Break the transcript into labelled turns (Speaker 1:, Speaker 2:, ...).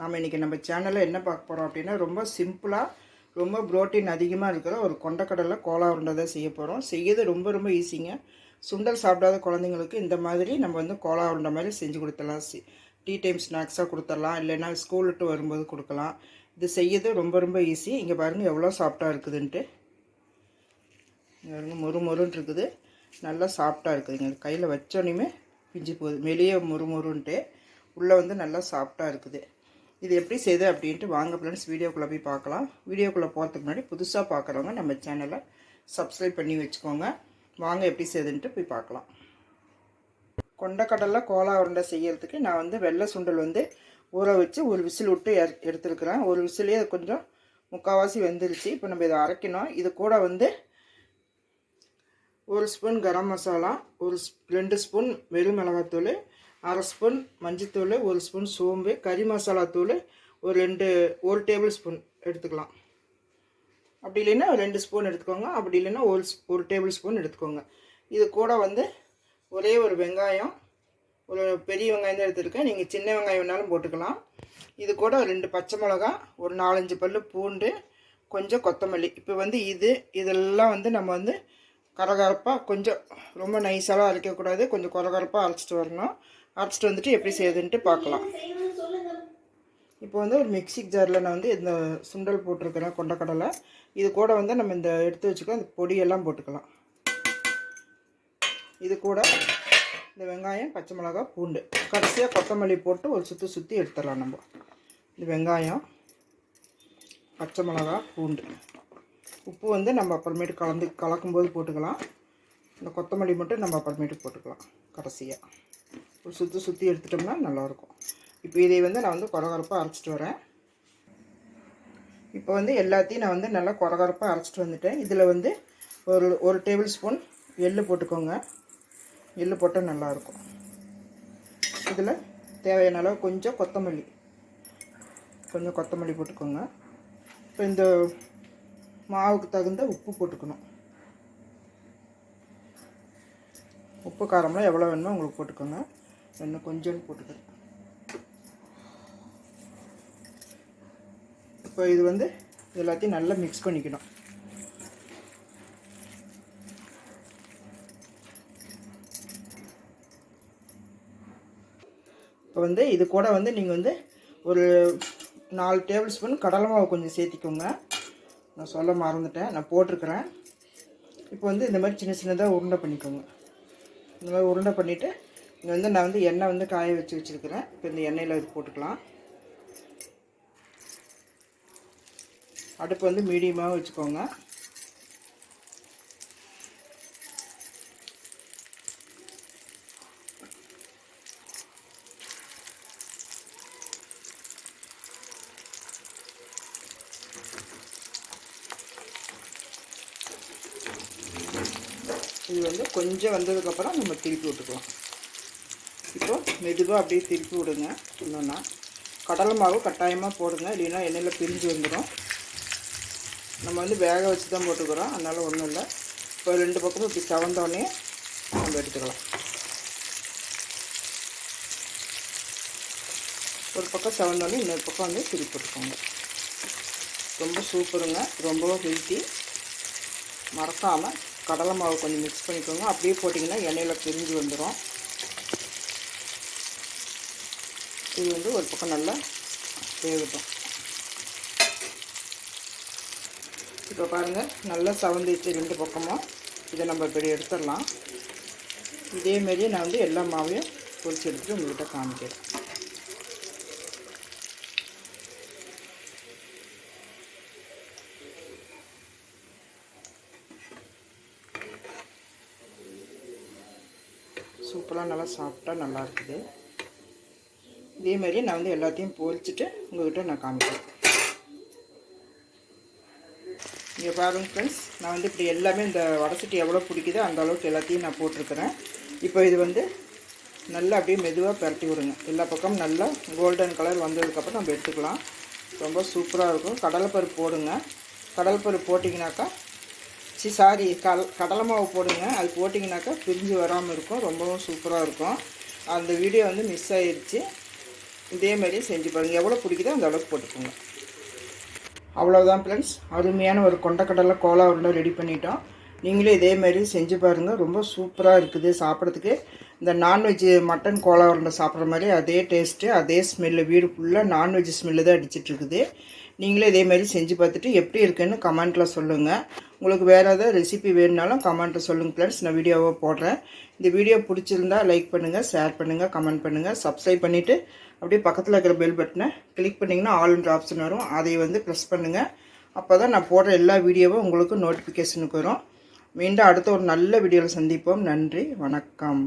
Speaker 1: நாம் இன்றைக்கி நம்ம சேனலில் என்ன பார்க்க போகிறோம் அப்படின்னா ரொம்ப சிம்பிளாக ரொம்ப புரோட்டீன் அதிகமாக இருக்கிற ஒரு கொண்டக்கடலை கோலா உருண்டை தான் செய்ய போகிறோம். செய்யறது ரொம்ப ரொம்ப ஈஸிங்க. சுண்டல் சாப்பிடாத குழந்தைங்களுக்கு இந்த மாதிரி நம்ம வந்து கோலா உருண்டை மாதிரி செஞ்சு கொடுத்துடலாம். டீ டைம் ஸ்நாக்ஸாக கொடுத்துடலாம், இல்லைன்னா ஸ்கூல் விட்டு வரும்போது கொடுக்கலாம். இது செய்யறது ரொம்ப ரொம்ப ஈஸி. இங்கே பாருங்கள் எவ்வளோ சாஃப்டாக இருக்குதுன்ட்டு. பாருங்கள் மொறு மொறுன்னு இருக்குது, நல்லா சாஃப்டாக இருக்குதுங்க. கையில் வச்சோன்னே பிஞ்சு போகுது, வெளியே மொறுன்ட்டு உள்ளே வந்து நல்லா சாஃப்டாக இருக்குது. இது எப்படி செய்யுது அப்படின்ட்டு வாங்க ஃப்ரெண்ட்ஸ் வீடியோக்குள்ளே போய் பார்க்கலாம். வீடியோக்குள்ளே போகிறதுக்கு முன்னாடி புதுசாக பார்க்குறவங்க நம்ம சேனலை சப்ஸ்கிரைப் பண்ணி வச்சுக்கோங்க. வாங்க எப்படி செய்யுதுன்ட்டு போய் பார்க்கலாம். கொண்டக்கடலை கோலா உருண்டை செய்யறதுக்கு நான் வந்து வெள்ளை சுண்டல் வந்து ஊற வச்சு ஒரு விசில் விட்டு எடுத்துருக்குறேன். ஒரு விசிலே கொஞ்சம் முக்கால்வாசி வெந்துருச்சு. இப்போ நம்ம இதை அரைக்கணும். இது கூட வந்து 1 ஸ்பூன் கரம் மசாலா, 2 ஸ்பூன் வெறும் மிளகாத்தூள், 1/2 ஸ்பூன் மஞ்சத்தூள், 1 ஸ்பூன் சோம்பு, கறி மசாலா தூள் ஒரு டேபிள் ஸ்பூன் எடுத்துக்கலாம். அப்படி இல்லைன்னா 2 ஸ்பூன் எடுத்துக்கோங்க, அப்படி இல்லைன்னா ஒரு டேபிள் ஸ்பூன் எடுத்துக்கோங்க. இது கூட வந்து ஒரே ஒரு வெங்காயம், ஒரு பெரிய வெங்காயம் தான் எடுத்துருக்கேன், நீங்கள் சின்ன வெங்காயம் வேணாலும் போட்டுக்கலாம். இது கூட 2 பச்சை மிளகா, ஒரு 4-5 பல் பூண்டு, கொஞ்சம் கொத்தமல்லி. இப்போ வந்து இதெல்லாம் வந்து நம்ம வந்து கரகரப்பாக கொஞ்சம் ரொம்ப நைஸாலாம் அரைக்கக்கூடாது, கொஞ்சம் கரகரப்பாக அரைச்சிட்டு வரணும். அரைச்சிட்டு வந்துட்டு எப்படி செய்யுதுன்ட்டு பார்க்கலாம். இப்போ வந்து ஒரு மிக்ஸி ஜாரில் நான் வந்து இந்த சுண்டல் போட்டிருக்கிறேன் கொண்டக்கடலை. இது கூட வந்து நம்ம இந்த எடுத்து வச்சுக்கலாம், இந்த பொடியெல்லாம் போட்டுக்கலாம். இது கூட இந்த வெங்காயம், பச்சை மிளகா, பூண்டு, கடைசியாக கொத்தமல்லி போட்டு ஒரு சுற்றி எடுத்துடலாம். நம்ம இந்த வெங்காயம், பச்சை மிளகா, பூண்டு, உப்பு வந்து நம்ம அப்புறமேட்டு கலக்கும்போது போட்டுக்கலாம். இந்த கொத்தமல்லி மட்டும் நம்ம அப்புறமேட்டு போட்டுக்கலாம் கடைசியாக. ஒரு சுற்றி எடுத்துட்டோம்னா நல்லாயிருக்கும். இப்போ இதை வந்து நான் வந்து கொரகரப்பாக அரைச்சிட்டு வரேன். இப்போ வந்து எல்லாத்தையும் நான் வந்து நல்லா கொரகரப்பாக அரைச்சிட்டு வந்துட்டேன். இதில் வந்து ஒரு டேபிள் ஸ்பூன் எள்ளு போட்டுக்கோங்க. எள்ளு போட்டால் நல்லாயிருக்கும். இதில் தேவையான அளவு கொஞ்சம் கொத்தமல்லி போட்டுக்கோங்க. இப்போ இந்த மாவுக்கு தகுந்த உப்பு போட்டுக்கணும். உப்பு காரம்லாம் எவ்வளோ வேணுமோ உங்களுக்கு போட்டுக்கோங்க. இன்னும் கொஞ்சம் போட்டுக்கிறேன். இப்போ இது வந்து எல்லாத்தையும் நல்லா மிக்ஸ் பண்ணிக்கணும். இப்போ வந்து இது கூட வந்து நீங்கள் வந்து ஒரு 4 டேபிள் ஸ்பூன் கடலை மாவு கொஞ்சம் சேர்த்திக்கோங்க. நான் சொல்ல மறந்துட்டேன், நான் போட்டிருக்கிறேன். இப்போ வந்து இந்த மாதிரி சின்னதாக உருண்டை பண்ணிக்கோங்க. இந்த மாதிரி உருண்டை பண்ணிவிட்டு இங்கே வந்து நான் வந்து எண்ணெய் வந்து காய வச்சுருக்கிறேன். இப்போ இந்த எண்ணெயில் இது போட்டுக்கலாம். அடுப்பு வந்து மீடியமாக வச்சுக்கோங்க. இது வந்து கொஞ்சம் வந்ததுக்கப்புறம் நம்ம திருப்பி விட்டுக்கலாம். இப்போ மெதுவாக அப்படியே திருப்பி விடுங்க. இன்னொன்னா கடலை மாவு கட்டாயமாக போடுங்க, இல்லைன்னா எண்ணெயில் பிரிஞ்சு வந்துடும். நம்ம வந்து வேக வச்சு தான் போட்டுக்கிறோம், அதனால் ஒன்றும் இல்லை. இப்போ 2 பக்கமும் இப்படி சவந்தோடனே நம்ம எடுத்துக்கலாம். ஒரு பக்கம் சவந்தோடனே இன்னொரு பக்கம் வந்து திருப்பி போட்டுக்கோங்க. ரொம்ப சூப்பருங்க, ரொம்பவும் ஹெல்த்தி. மறக்காமல் கடலை மாவு கொஞ்சம் மிக்ஸ் பண்ணிக்கோங்க. அப்படியே போட்டிங்கன்னா எண்ணெயில் பிரிஞ்சு வந்துடும். இது வந்து ஒரு பக்கம் நல்லா வேகட்டும். இப்போ பாருங்கள் நல்லா சவந்துச்சு 2 பக்கமும். இதை நம்ம இப்படி எடுத்துடலாம். இதேமாரியே நான் வந்து எல்லா மாவையும் பொரிச்சு எடுத்துகிட்டு உங்கள்கிட்ட காமிக்கிறேன். சூப்பராக நல்லா சாப்பிட்டா நல்லா இருக்குது. இதேமாரி நான் வந்து எல்லாத்தையும் பொரிச்சிட்டு உங்கள்கிட்ட நான் காமிக்கிறேன். இங்கே பாருங்கள் ஃப்ரெண்ட்ஸ், நான் வந்து இப்படி எல்லாமே இந்த வடசட்டி எவ்வளோ பிடிக்குதோ அந்த அளவுக்கு எல்லாத்தையும் நான் போட்டிருக்கிறேன். இப்போ இது வந்து நல்லா அப்படியே மெதுவாக பரட்டி விடுங்க. எல்லா பக்கமும் நல்லா கோல்டன் கலர் வந்ததுக்கப்புறம் நம்ம எடுத்துக்கலாம். ரொம்ப சூப்பராக இருக்கும். கடலைப்பருப்பு போடுங்க. கடலைப்பருப்பு போட்டிங்கனாக்கா கடலை மாவு போடுங்க. அது போட்டிங்கனாக்கா பிரிஞ்சு வராமல் இருக்கும். ரொம்பவும் சூப்பராக இருக்கும். அந்த வீடியோ வந்து மிஸ் ஆயிடுச்சு. இதே மாதிரி செஞ்சு பாருங்கள். எவ்வளோ பிடிக்குதோ அந்த அளவுக்கு போட்டுக்கோங்க. அவ்வளோதான் ஃப்ரெண்ட்ஸ், அருமையான ஒரு கொண்டக்கடலை கோலா உருண்டை ரெடி பண்ணிட்டோம். நீங்களே இதே மாதிரி செஞ்சு பாருங்கள். ரொம்ப சூப்பராக இருக்குது சாப்பிட்றதுக்கு. இந்த நான்வெஜ்ஜு மட்டன் கோலா உருண்டை சாப்பிட்ற மாதிரி அதே டேஸ்ட்டு, அதே ஸ்மெல்லு, வீடு ஃபுல்லாக நான்வெஜ் ஸ்மெல்லு தான் அடிச்சிட்ருக்குது. நீங்களே இதே மாதிரி செஞ்சு பார்த்துட்டு எப்படி இருக்குன்னு கமெண்ட்டில் சொல்லுங்கள். உங்களுக்கு வேறு ஏதாவது ரெசிபி வேணுனாலும் கமெண்ட்டில் சொல்லுங்கள் ஃப்ரெண்ட்ஸ், நான் வீடியோவை போடுறேன். இந்த வீடியோ பிடிச்சிருந்தா லைக் பண்ணுங்கள், ஷேர் பண்ணுங்கள், கமெண்ட் பண்ணுங்கள், சப்ஸ்கிரைப் பண்ணிவிட்டு அப்படியே பக்கத்தில் இருக்கிற பெல் பட்டனை கிளிக் பண்ணிங்கன்னா ஆல்ன்ற ஆப்ஷன் வரும். அதை ப்ரெஸ் பண்ணுங்கள். அப்போ தான் நான் போடுற எல்லா வீடியோவும் உங்களுக்கு நோட்டிஃபிகேஷனுக்கு வரும். மீண்டும் அடுத்த ஒரு நல்ல வீடியோவில் சந்திப்போம். நன்றி, வணக்கம்.